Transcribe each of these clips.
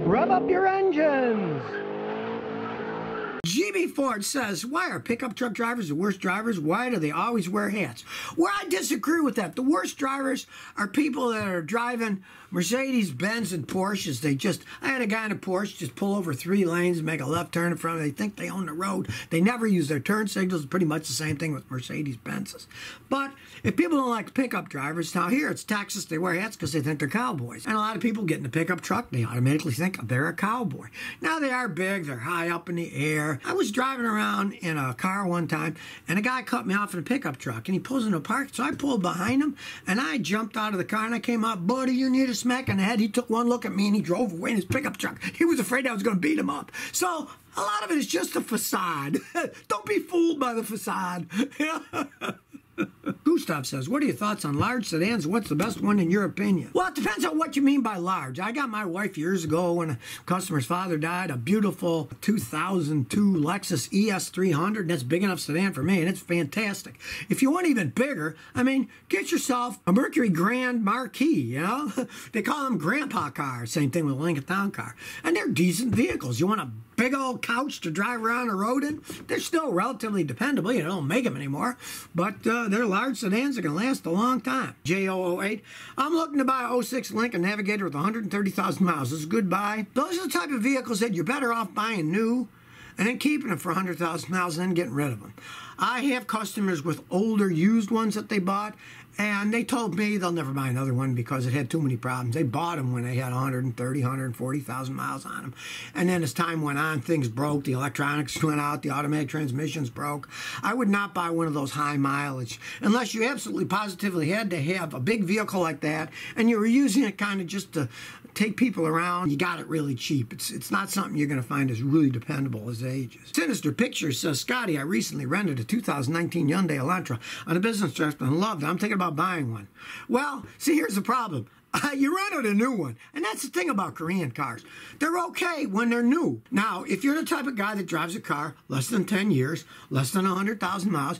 Rev up your engines! GB Ford says, why are pickup truck drivers the worst drivers? Why do they always wear hats? Well, I disagree with that. The worst drivers are people that are driving Mercedes, Benz, and Porsches. I had a guy in a Porsche just pull over 3 lanes and make a left turn in front of them. They think they own the road. They never use their turn signals. Pretty much the same thing with Mercedes Benzes. But if people don't like pickup drivers, now here it's Texas, they wear hats because they think they're cowboys. And a lot of people get in a pickup truck, they automatically think they're a cowboy. Now they are big, they're high up in the air. I was driving around in a car one time, and a guy cut me off in a pickup truck, and he pulls into a park, so I pulled behind him, and I jumped out of the car, and I came out, buddy, you need a smack in the head. He took one look at me, and he drove away in his pickup truck. He was afraid I was going to beat him up. So a lot of it is just a facade. Don't be fooled by the facade. Gustav says, what are your thoughts on large sedans? What's the best one in your opinion? Well, it depends on what you mean by large. I got my wife years ago when a customer's father died, a beautiful 2002 Lexus ES300. That's big enough sedan for me, and it's fantastic. If you want even bigger, I mean, get yourself a Mercury Grand Marquis, you know? They call them grandpa cars. Same thing with a Lincoln Town car. And they're decent vehicles. You want a big old couch to drive around the road in? They're still relatively dependable. You don't make them anymore. But they're large sedans that can last a long time. J008. I'm looking to buy a 06 Lincoln Navigator with 130,000 miles. This is a good buy. Those are the type of vehicles that you're better off buying new and then keeping them for 100,000 miles and then getting rid of them. I have customers with older used ones that they bought, and they told me they'll never buy another one because it had too many problems. They bought them when they had 130, 140,000 miles on them. And then as time went on, things broke. The electronics went out. The automatic transmissions broke. I would not buy one of those high mileage unless you absolutely positively had to have a big vehicle like that and you were using it kind of just to take people around. You got it really cheap. It's not something you're going to find as really dependable as it ages. Sinister Pictures says, Scotty, I recently rented a 2019 Hyundai Elantra on a business trip and loved it. I'm thinking about buying one. Well, see, here's the problem. You rented a new one. And that's the thing about Korean cars. They're okay when they're new. Now, if you're the type of guy that drives a car less than 10 years, less than 100,000 miles,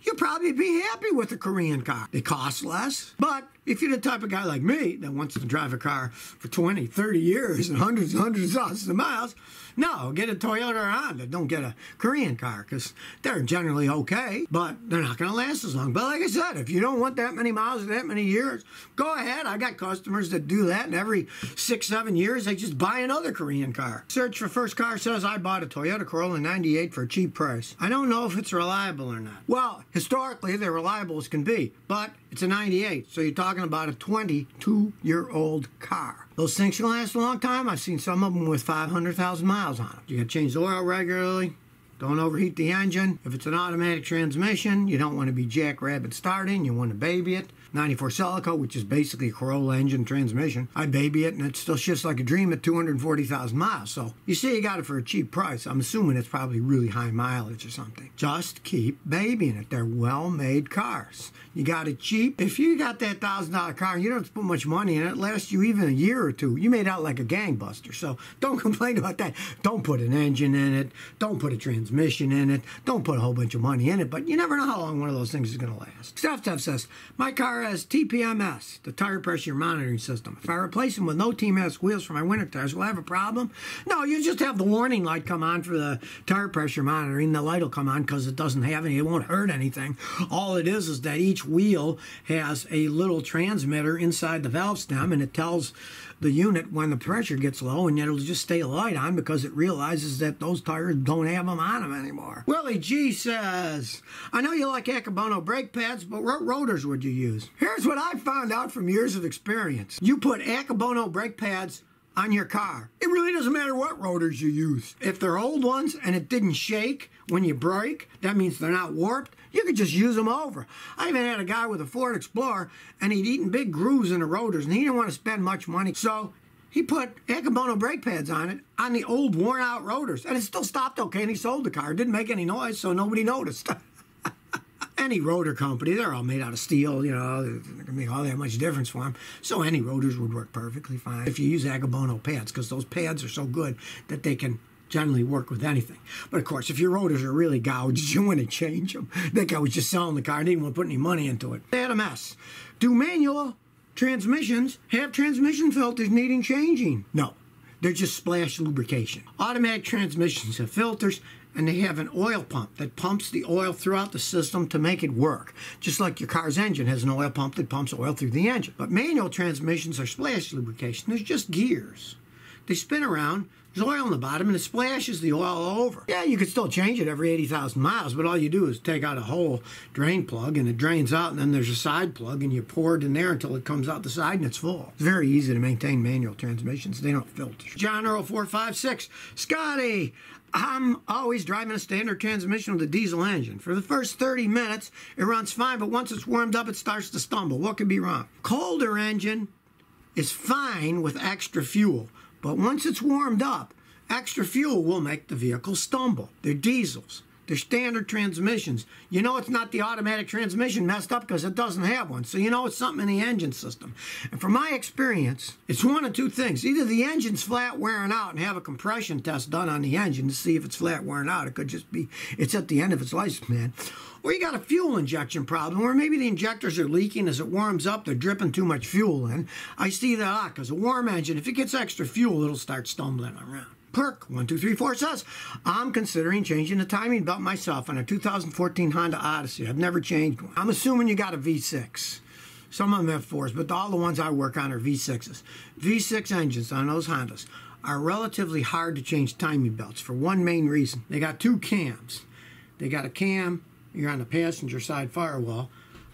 you'll probably be happy with a Korean car. They cost less, but if you're the type of guy like me that wants to drive a car for 20, 30 years and hundreds and hundreds of thousands of miles, no, get a Toyota or Honda. Don't get a Korean car because they're generally okay, but they're not going to last as long. But like I said, if you don't want that many miles or that many years, go ahead. I got customers that do that, and every 6, 7 years, they just buy another Korean car. Search for First Car says, I bought a Toyota Corolla 98 for a cheap price. I don't know if it's reliable or not. Well, historically, they're reliable as can be, but it's a 98, so you're talking about a 22-year-old car. Those things can last a long time. I've seen some of them with 500,000 miles on them. You got to change the oil regularly. Don't overheat the engine. If it's an automatic transmission, you don't want to be jackrabbit starting. You want to baby it. 94 Celica, which is basically a Corolla engine transmission. I baby it, and it still shifts like a dream at 240,000 miles. So you see you got it for a cheap price. I'm assuming it's probably really high mileage or something. Just keep babying it. They're well-made cars. You got it cheap. If you got that $1,000 car and you don't have to put much money in it, it lasts you even a year or two. You made out like a gangbuster. So don't complain about that. Don't put an engine in it. Don't put a transmission in it. Don't put a whole bunch of money in it. But you never know how long one of those things is going to last. Steph says, my car has TPMS, the tire pressure monitoring system. If I replace them with no TPMS wheels for my winter tires, will I have a problem? No, you just have the warning light come on for the tire pressure monitoring. The light will come on because it doesn't have any. It won't hurt anything. All it is that each wheel has a little transmitter inside the valve stem, and it tells the unit when the pressure gets low, and it'll just stay a light on because it realizes that those tires don't have them on them anymore. Willie G says, I know you like Akabono brake pads, but what rotors would you use? Here's what I found out from years of experience. You put Akabono brake pads on your car. It really doesn't matter what rotors you use. If they're old ones and it didn't shake when you brake, that means they're not warped. You could just use them over. I even had a guy with a Ford Explorer, and he'd eaten big grooves in the rotors, and he didn't want to spend much money. So he put Akabono brake pads on it, on the old worn-out rotors, and it still stopped okay, and he sold the car. It didn't make any noise, so nobody noticed. Any rotor company, they're all made out of steel, you know, they're going to make all that much difference for them. So any rotors would work perfectly fine if you use Akabono pads, because those pads are so good that they can generally work with anything. But of course, if your rotors are really gouged, you want to change them. That guy was just selling the car and didn't want to put any money into it. They had a mess. Do manual transmissions have transmission filters needing changing? No. They're just splash lubrication. Automatic transmissions have filters, and they have an oil pump that pumps the oil throughout the system to make it work. Just like your car's engine has an oil pump that pumps oil through the engine. But manual transmissions are splash lubrication. There's just gears. They spin around, there's oil in the bottom, and it splashes the oil all over. Yeah, you could still change it every 80,000 miles, but all you do is take out a whole drain plug, and it drains out, and then there's a side plug, and you pour it in there until it comes out the side, and it's full. It's very easy to maintain manual transmissions. They don't filter. John Earl 456, Scotty, I'm always driving a standard transmission with a diesel engine. For the first 30 minutes, it runs fine, but once it's warmed up, it starts to stumble. What could be wrong? Colder engine is fine with extra fuel. But once it's warmed up, extra fuel will make the vehicle stumble. They're diesels. They're standard transmissions. You know it's not the automatic transmission messed up because it doesn't have one. So you know it's something in the engine system. And from my experience, it's one of two things. Either the engine's flat wearing out and have a compression test done on the engine to see if it's flat wearing out. It could just be it's at the end of its lifespan. Or you got a fuel injection problem, or maybe the injectors are leaking as it warms up, they're dripping too much fuel in. I see that a lot, because a warm engine, if it gets extra fuel, it'll start stumbling around. Perk 1234 says, I'm considering changing the timing belt myself on a 2014 Honda Odyssey. I've never changed one. I'm assuming you got a V6. Some of them have 4s, but all the ones I work on are V6s. V6 engines on those Hondas are relatively hard to change timing belts for one main reason. They got 2 cams. They got a cam. You're on the passenger side firewall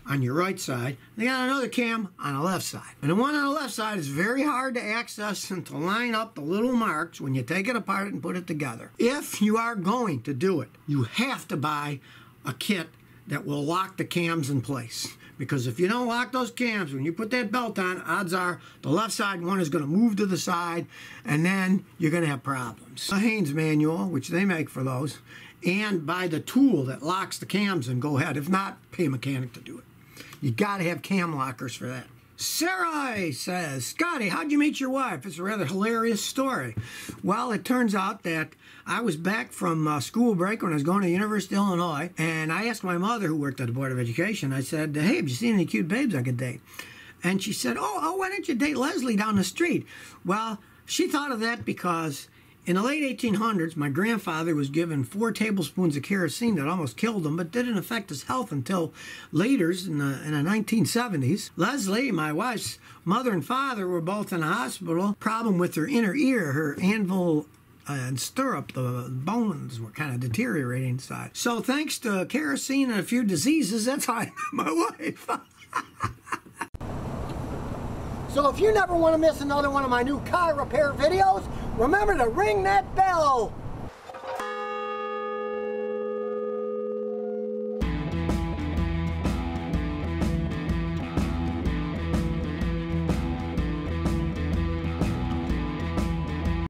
on your right side. They got another cam on the left side. And the one on the left side is very hard to access and to line up the little marks when you take it apart and put it together. If you are going to do it, you have to buy a kit that will lock the cams in place. Because if you don't lock those cams, when you put that belt on, odds are the left side one is going to move to the side, and then you're going to have problems. A Haynes manual, which they make for those, and buy the tool that locks the cams and go ahead. If not, pay a mechanic to do it. You got to have cam lockers for that. Sarai says, Scotty, how'd you meet your wife? It's a rather hilarious story. Well, it turns out that I was back from school break when I was going to the University of Illinois, and I asked my mother, who worked at the Board of Education, I said, hey, have you seen any cute babes I could date? And she said, oh, why don't you date Leslie down the street? Well, she thought of that because in the late 1800s, my grandfather was given 4 tablespoons of kerosene that almost killed him, but didn't affect his health until later in the 1970s. Leslie, my wife's mother and father, were both in the hospital. Problem with her inner ear, her anvil and stirrup, the bones were kind of deteriorating inside. So thanks to kerosene and a few diseases, that's how I met my wife. So if you never want to miss another one of my new car repair videos, remember to ring that bell.